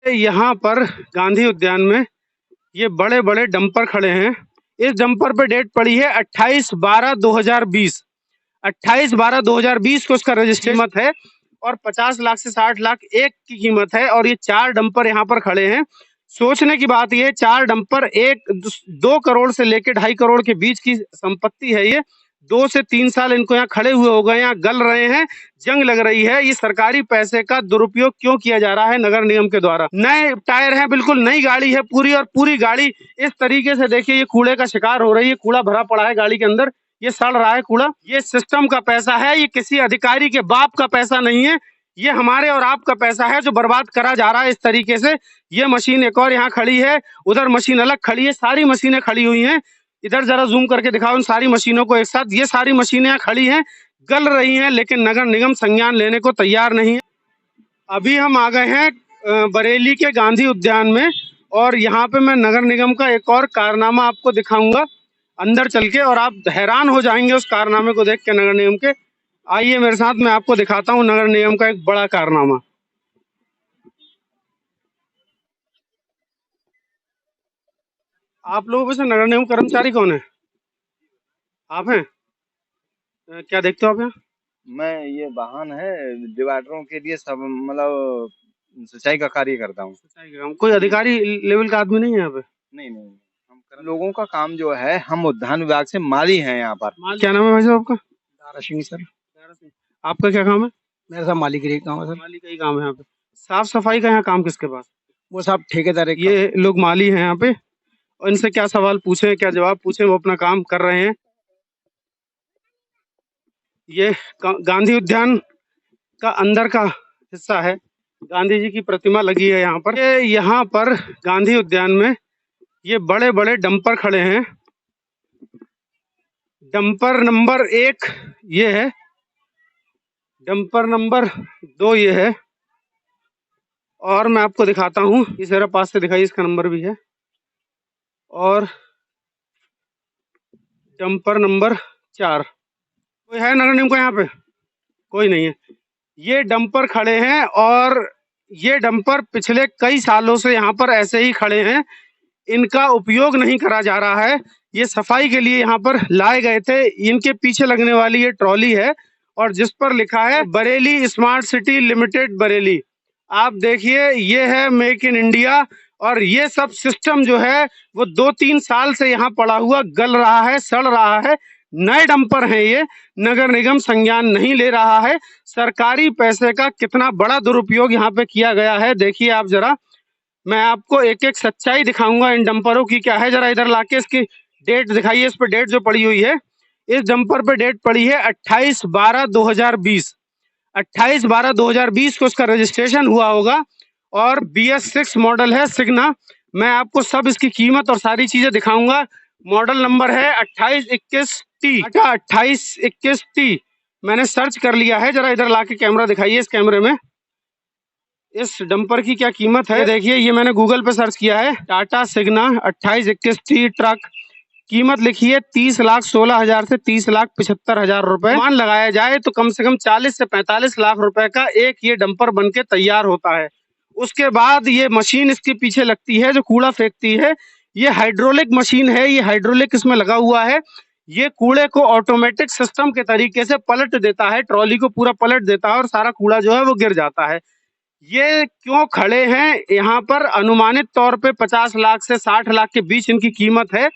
यहाँ पर गांधी उद्यान में ये बड़े बड़े डंपर खड़े हैं। इस डंपर पे डेट पड़ी है 28/12/2020। 28/12/2020 को उसका रजिस्ट्रेशन कीमत है और 50 लाख से 60 लाख एक की कीमत है। और ये 4 डंपर यहाँ पर खड़े हैं। सोचने की बात ये 4 डंपर 2 करोड़ से लेकर 2.5 करोड़ के बीच की संपत्ति है। ये 2 से 3 साल इनको यहाँ खड़े हुए हो गए, यहाँ गल रहे हैं, जंग लग रही है। ये सरकारी पैसे का दुरुपयोग क्यों किया जा रहा है नगर निगम के द्वारा? नए टायर हैं, बिल्कुल नई गाड़ी है पूरी, और पूरी गाड़ी इस तरीके से देखिए ये कूड़े का शिकार हो रही है। कूड़ा भरा पड़ा है गाड़ी के अंदर, ये सड़ रहा है कूड़ा। ये सिस्टम का पैसा है, ये किसी अधिकारी के बाप का पैसा नहीं है। ये हमारे और आपका पैसा है जो बर्बाद करा जा रहा है इस तरीके से। ये मशीन एक और यहाँ खड़ी है, उधर मशीन अलग खड़ी है, सारी मशीनें खड़ी हुई हैं। इधर जरा जूम करके दिखाओ इन सारी मशीनों को एक साथ। ये सारी मशीनें यहाँ खड़ी हैं, गल रही हैं, लेकिन नगर निगम संज्ञान लेने को तैयार नहीं है। अभी हम आ गए हैं बरेली के गांधी उद्यान में, और यहाँ पे मैं नगर निगम का एक और कारनामा आपको दिखाऊंगा अंदर चल के, और आप हैरान हो जाएंगे उस कारनामे को देख के नगर निगम के। आइए मेरे साथ, मैं आपको दिखाता हूँ नगर निगम का एक बड़ा कारनामा। आप लोगों में से नगर निगम कर्मचारी कौन है? आप हैं? क्या देखते हो आप यहाँ? मैं ये वाहन है डिवाइडरों के लिए सब मतलब सिंचाई का कार्य करता हूँ। सिंचाई का काम? कोई अधिकारी लेवल का आदमी नहीं है यहाँ पे? नहीं नहीं, हम लोगों का काम जो है, हम उद्यान विभाग से माली हैं यहाँ पर। क्या नाम है भाई साहब आपका? दारा सिंह सर। आपका क्या काम है? मेरा साहब माली का काम है सर। माली का ही काम है यहाँ पे। साफ सफाई का यहाँ काम किसके पास? वो साहब ठेकेदार है। ये लोग माली हैं यहाँ पे, और इनसे क्या सवाल पूछे, क्या जवाब पूछे, वो अपना काम कर रहे हैं। ये गांधी उद्यान का अंदर का हिस्सा है। गांधी जी की प्रतिमा लगी है यहाँ पर। ये यहाँ पर गांधी उद्यान में ये बड़े बड़े डंपर खड़े हैं। डंपर नंबर 1 ये है, डंपर नंबर 2 ये है, और मैं आपको दिखाता हूँ, इस जरा पास से दिखाइए, इसका नंबर भी है। और डंपर नंबर 4। कोई है नगर निगम को यहाँ पे? कोई नहीं है। ये डंपर खड़े हैं, और ये डंपर पिछले कई सालों से यहाँ पर ऐसे ही खड़े हैं। इनका उपयोग नहीं करा जा रहा है। ये सफाई के लिए यहाँ पर लाए गए थे। इनके पीछे लगने वाली ये ट्रॉली है, और जिस पर लिखा है Bareilly smart city limited Bareilly. आप देखिए, ये है मेक इन इंडिया, और ये सब सिस्टम जो है वो 2-3 साल से यहाँ पड़ा हुआ गल रहा है, सड़ रहा है। नए डंपर हैं ये, नगर निगम संज्ञान नहीं ले रहा है। सरकारी पैसे का कितना बड़ा दुरुपयोग यहाँ पे किया गया है, देखिए आप जरा। मैं आपको एक एक सच्चाई दिखाऊंगा इन डंपरों की क्या है। जरा इधर लाके इसकी डेट दिखाइए, इस पर डेट जो पड़ी हुई है। इस डंपर पे डेट पड़ी है 28/12/2020। 28/12/2020 को उसका रजिस्ट्रेशन हुआ होगा, और BS6 मॉडल है सिग्ना। मैं आपको सब इसकी कीमत और सारी चीजें दिखाऊंगा। मॉडल नंबर है 2821T, 2821T। मैंने सर्च कर लिया है। जरा इधर लाके कैमरा दिखाइए, इस कैमरे में इस डंपर की क्या कीमत है। देखिए, ये मैंने गूगल पे सर्च किया है, टाटा सिग्ना 2821T ट्रक। कीमत लिखी है 30,16,000 से 30,75,000 रुपए। मान लगाया जाए तो कम से कम 40 से 45 लाख रुपए का एक ये डंपर बन के तैयार होता है। उसके बाद ये मशीन इसके पीछे लगती है जो कूड़ा फेंकती है। ये हाइड्रोलिक मशीन है, ये हाइड्रोलिक इसमें लगा हुआ है। ये कूड़े को ऑटोमेटिक सिस्टम के तरीके से पलट देता है, ट्रॉली को पूरा पलट देता है, और सारा कूड़ा जो है वो गिर जाता है। ये क्यों खड़े हैं यहाँ पर? अनुमानित तौर पे 50 लाख से 60 लाख के बीच इनकी कीमत है,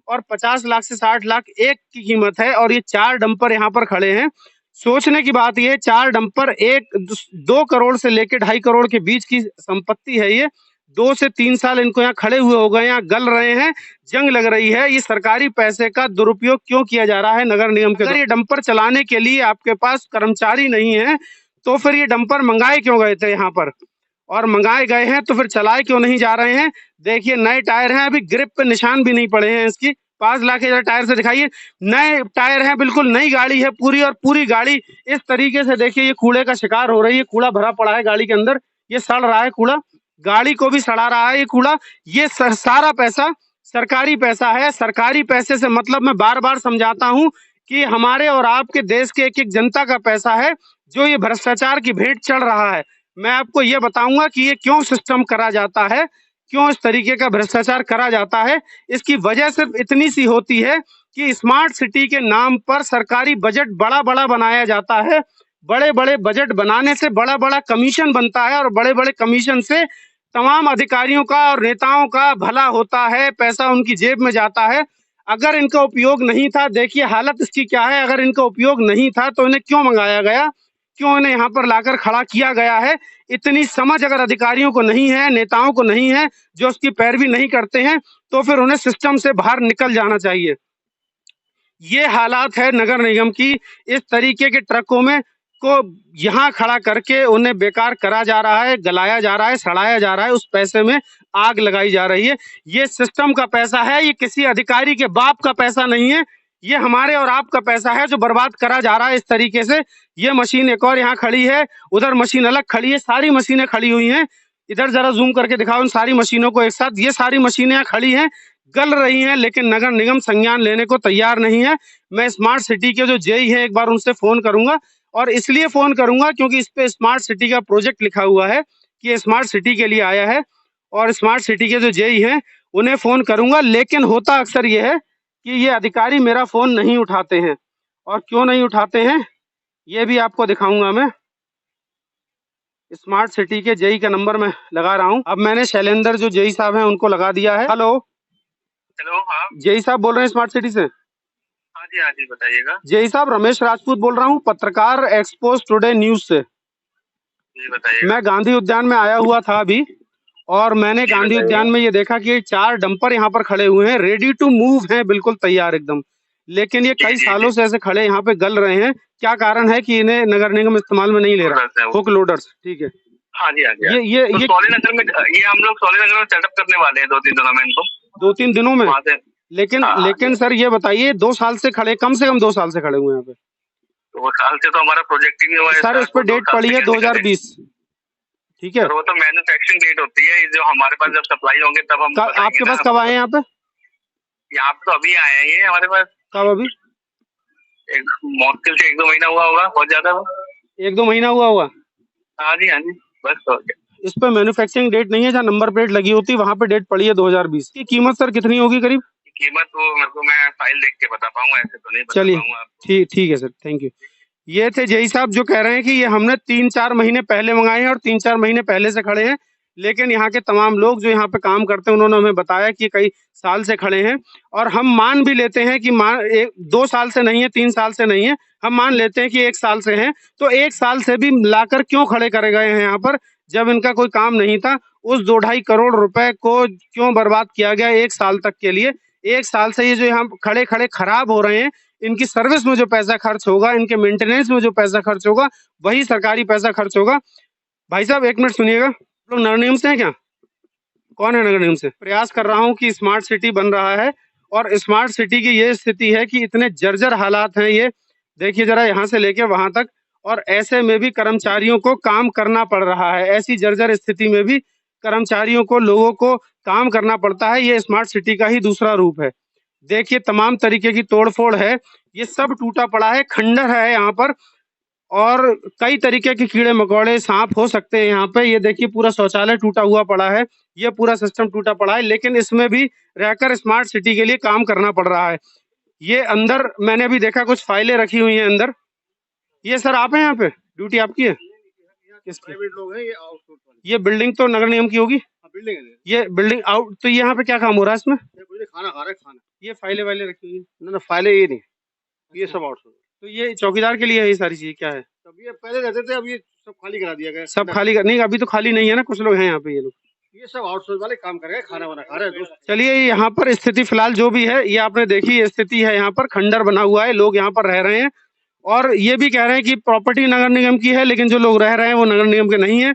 और 50 लाख से 60 लाख एक की कीमत है। और ये 4 डंपर यहाँ पर खड़े हैं। सोचने की बात ये 4 डंपर 2 करोड़ से लेकर 2.5 करोड़ के बीच की संपत्ति है। ये 2 से 3 साल इनको यहाँ खड़े हुए हो गए, यहाँ गल रहे हैं, जंग लग रही है। ये सरकारी पैसे का दुरुपयोग क्यों किया जा रहा है नगर निगम के? अगर ये डंपर चलाने के लिए आपके पास कर्मचारी नहीं है, तो फिर ये डंपर मंगाए क्यों गए थे यहाँ पर? और मंगाए गए हैं तो फिर चलाए क्यों नहीं जा रहे हैं? देखिए, नए टायर हैं, अभी ग्रिप पे निशान भी नहीं पड़े हैं इसकी। पास लाके जरा टायर से दिखाइए, नए टायर हैं, बिल्कुल नई गाड़ी है पूरी, और पूरी गाड़ी इस तरीके से देखिए ये कूड़े का शिकार हो रही है। कूड़ा भरा पड़ा है गाड़ी के अंदर, ये सड़ रहा है कूड़ा, गाड़ी को भी सड़ा रहा है ये कूड़ा। ये सारा पैसा सरकारी पैसा है। सरकारी पैसे से मतलब मैं बार बार समझाता हूँ कि हमारे और आपके देश के एक एक जनता का पैसा है, जो ये भ्रष्टाचार की भेंट चढ़ रहा है। मैं आपको ये बताऊंगा कि ये क्यों सिस्टम करा जाता है, क्यों इस तरीके का भ्रष्टाचार करा जाता है। इसकी वजह सिर्फ इतनी सी होती है कि स्मार्ट सिटी के नाम पर सरकारी बजट बड़ा बड़ा बनाया जाता है। बड़े बड़े बजट बनाने से बड़ा बड़ा कमीशन बनता है और बड़े बड़े कमीशन से तमाम अधिकारियों का और नेताओं का भला होता है, पैसा उनकी जेब में जाता है। अगर इनका उपयोग नहीं था, देखिए हालत इसकी क्या है, अगर इनका उपयोग नहीं था तो इन्हें क्यों मंगाया गया, क्यों इन्हें यहाँ पर लाकर खड़ा किया गया है। इतनी समझ अगर अधिकारियों को नहीं है, नेताओं को नहीं है, जो उसकी पैरवी नहीं करते हैं, तो फिर उन्हें सिस्टम से बाहर निकल जाना चाहिए। ये हालात है नगर निगम की। इस तरीके के ट्रकों में को यहाँ खड़ा करके उन्हें बेकार करा जा रहा है, गलाया जा रहा है, सड़ाया जा रहा है, उस पैसे में आग लगाई जा रही है। ये सिस्टम का पैसा है, ये किसी अधिकारी के बाप का पैसा नहीं है, ये हमारे और आपका पैसा है जो बर्बाद करा जा रहा है इस तरीके से। ये मशीन एक और यहाँ खड़ी है, उधर मशीन अलग खड़ी है, सारी मशीनें खड़ी हुई हैं। इधर जरा जूम करके दिखाओ उन सारी मशीनों को एक साथ। ये सारी मशीनें यहाँ खड़ी हैं, गल रही हैं, लेकिन नगर निगम संज्ञान लेने को तैयार नहीं है। मैं स्मार्ट सिटी के जो जेई हैं एक बार उनसे फोन करूंगा, और इसलिए फोन करूंगा क्योंकि इस पे स्मार्ट सिटी का प्रोजेक्ट लिखा हुआ है कि ये स्मार्ट सिटी के लिए आया है, और स्मार्ट सिटी के जो जेई हैं उन्हें फोन करूंगा। लेकिन होता अक्सर ये है कि ये अधिकारी मेरा फोन नहीं उठाते हैं, और क्यों नहीं उठाते हैं ये भी आपको दिखाऊंगा मैं। स्मार्ट सिटी के जेई का नंबर मैं लगा रहा हूँ। अब मैंने शैलेंद्र जो जेई साहब हैं उनको लगा दिया है। हेलो हेलो, हाँ जेई साहब बोल रहे हैं स्मार्ट सिटी से? हाँ जी बताइएगा। जेई साहब रमेश राजपूत बोल रहा हूँ, पत्रकार एक्सपोज टुडे न्यूज से। जी बताइएगा। मैं गांधी उद्यान में आया हुआ था अभी, और मैंने जी गांधी बताइए। उद्यान में ये देखा कि 4 डंपर यहाँ पर खड़े हुए हैं, रेडी टू मूव हैं, बिल्कुल तैयार एकदम। लेकिन ये जी, कई जी, सालों से ऐसे खड़े यहाँ पे गल रहे हैं। क्या कारण है कि इन्हें नगर निगम इस्तेमाल में नहीं ले रहा? लोडर्स है वो। हुक लोडर्स, ठीक है। हाँ जी हाँ जी। तो ये सोले नगर में ये हम लोग सोले नगर में सेटअप करने वाले हैं 2-3 दिनों में इनको। 2-3 दिनों में? वहाँ से लेकिन हाँ, लेकिन सर ये बताइए, 2 साल से खड़े, कम से कम 2 साल से खड़े हुए हैं यहाँ पे। 2 साल से तो हमारा प्रोजेक्ट ही नहीं हुआ है सर इस पे डेट पड़ी है 2020, ठीक है। सर वो तो मैन्युफैक्चरिंग डेट होती है, जो हमारे पास जब सप्लाई होंगे तब हम आपके पास कब आए यहाँ पे? यहाँ पे तो अभी आए हैं ये हमारे पास। कब? अभी एक मुश्किल से 1-2 महीना हुआ होगा, बहुत ज्यादा। 1-2 महीना हुआ होगा? हाँ जी बस तो इस पे मैन्युफैक्चरिंग डेट नहीं है, जहाँ नंबर प्लेट लगी होती है वहाँ पे डेट पड़ी है 2020 की। कीमत सर कितनी होगी करीब? कीमत वो मेरे को मैं फाइल देख के बता पाऊंगा, ऐसे तो नहीं बता पाऊंगा। चलिए ठीक है सर, थैंक यू। ये थे जेई साहब जो कह रहे हैं कि ये हमने 3-4 महीने पहले मंगाए हैं और 3-4 महीने पहले से खड़े हैं। लेकिन यहाँ के तमाम लोग जो यहाँ पे काम करते हैं उन्होंने हमें बताया कि कई साल से खड़े हैं, और हम मान भी लेते हैं कि 2 साल से नहीं है, 3 साल से नहीं है, हम मान लेते हैं कि 1 साल से हैं। तो 1 साल से भी लाकर क्यों खड़े करे गए हैं यहाँ पर, जब इनका कोई काम नहीं था? उस 2-2.5 करोड़ रुपए को क्यों बर्बाद किया गया 1 साल तक के लिए? 1 साल से ये जो यहाँ खड़े खड़े खराब हो रहे हैं, इनकी सर्विस में जो पैसा खर्च होगा, इनके मेंटेनेंस में जो पैसा खर्च होगा, वही सरकारी पैसा खर्च होगा। भाई साहब 1 मिनट सुनिएगा। लोग नगर निगम से हैं क्या? कौन है नगर निगम से? प्रयास कर रहा हूँ कि स्मार्ट सिटी बन रहा है, और स्मार्ट सिटी की ये स्थिति है कि इतने जर्जर हालात हैं। ये देखिए जरा, यहाँ से लेके वहां तक, और ऐसे में भी कर्मचारियों को काम करना पड़ रहा है। ऐसी जर्जर स्थिति में भी कर्मचारियों को, लोगों को काम करना पड़ता है। ये स्मार्ट सिटी का ही दूसरा रूप है। देखिए तमाम तरीके की तोड़फोड़ है, ये सब टूटा पड़ा है, खंडर है यहाँ पर, और कई तरीके के कीड़े मकोड़े, सांप हो सकते हैं यहाँ पे। ये देखिए पूरा शौचालय टूटा हुआ पड़ा है, ये पूरा सिस्टम टूटा पड़ा है, लेकिन इसमें भी रहकर स्मार्ट सिटी के लिए काम करना पड़ रहा है। ये अंदर मैंने अभी देखा कुछ फाइलें रखी हुई हैं अंदर। ये सर आप हैं यहाँ पे? ड्यूटी आपकी है? प्राइवेट लोग हैं, ये आउटसोर्स वाले। ये बिल्डिंग तो नगर निगम की होगी? बिल्डिंग है, ये बिल्डिंग आउट, तो यहाँ पे क्या काम हो रहा है इसमें? खाना खा रहे हैं, खाना। ये फाइलें वाइलें रखी हुई हैं? ना फाइलें ये नहीं, ये सब आउटसोर्स। तो ये चौकीदार के लिए है ये सारी चीजें, क्या है? तब ये पहले रहते थे, अब ये सब खाली करा दिया गया। सब खाली नहीं, अभी तो खाली नहीं है ना, कुछ लोग हैं यहाँ पे। ये लोग ये सब आउटसोर्स वाले काम कर रहे हैं, खाना वाना खा रहे हैं दोस्त। चलिए, यहाँ पर स्थिति फिलहाल जो भी है, ये आपने देखी स्थिति है, यहाँ पर खंडर बना हुआ है, लोग यहाँ पर रह रहे हैं, और ये भी कह रहे हैं कि प्रॉपर्टी नगर निगम की है, लेकिन जो लोग रह रहे हैं वो नगर निगम के नहीं है।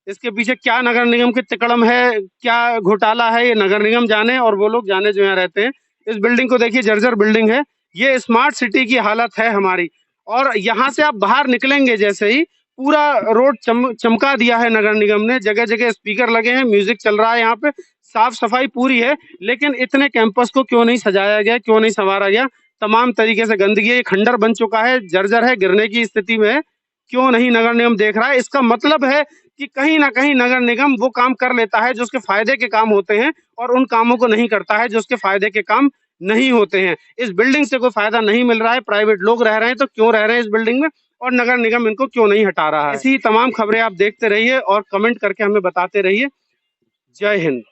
इसके पीछे क्या नगर निगम के तिकड़म है, क्या घोटाला है, ये नगर निगम जाने और वो लोग जाने जो यहाँ रहते हैं। इस बिल्डिंग को देखिए, जर्जर बिल्डिंग है। ये स्मार्ट सिटी की हालत है हमारी, और यहाँ से आप बाहर निकलेंगे जैसे ही, पूरा रोड चमका दिया है नगर निगम ने। जगह जगह स्पीकर लगे हैं, म्यूजिक चल रहा है यहाँ पे, साफ सफाई पूरी है। लेकिन इतने कैंपस को क्यों नहीं सजाया गया, क्यों नहीं संवारा गया? तमाम तरीके से गंदगी है, खंडर बन चुका है, जर्जर है, गिरने की स्थिति में है। क्यों नहीं नगर निगम देख रहा है? इसका मतलब है कि कहीं ना कहीं नगर निगम वो काम कर लेता है जो उसके फायदे के काम होते हैं और उन कामों को नहीं करता है जो उसके फायदे के काम नहीं होते हैं। इस बिल्डिंग से कोई फायदा नहीं मिल रहा है, प्राइवेट लोग रह रहे हैं तो क्यों रह रहे हैं इस बिल्डिंग में, और नगर निगम इनको क्यों नहीं हटा रहा है। ऐसी तमाम खबरें आप देखते रहिए और कमेंट करके हमें बताते रहिए। जय हिंद।